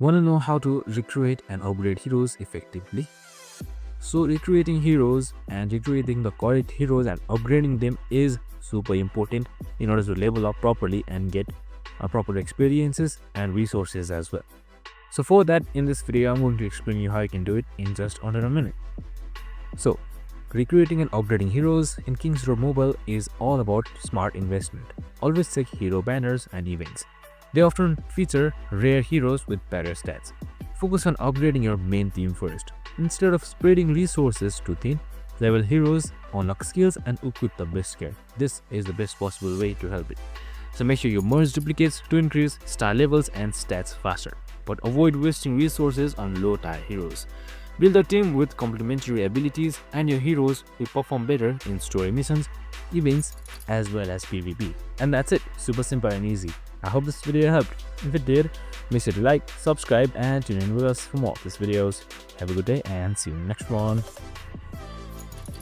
Want to know how to recruit and upgrade heroes effectively? So recruiting heroes and recruiting the correct heroes and upgrading them is super important in order to level up properly and get proper experiences and resources as well. So for that, in this video, I'm going to explain you how you can do it in just under a minute. So recruiting and upgrading heroes in KingsRoad Mobile is all about smart investment. Always check hero banners and events. They often feature rare heroes with better stats. Focus on upgrading your main team first. Instead of spreading resources too thin, level heroes, unlock skills and equip the best gear. This is the best possible way to help it. So make sure you merge duplicates to increase star levels and stats faster. But avoid wasting resources on low tier heroes. Build a team with complementary abilities and your heroes will perform better in story missions, events, as well as PvP. And that's it, super simple and easy. I hope this video helped. If it did, make sure to like, subscribe and tune in with us for more of these videos. Have a good day and see you in the next one.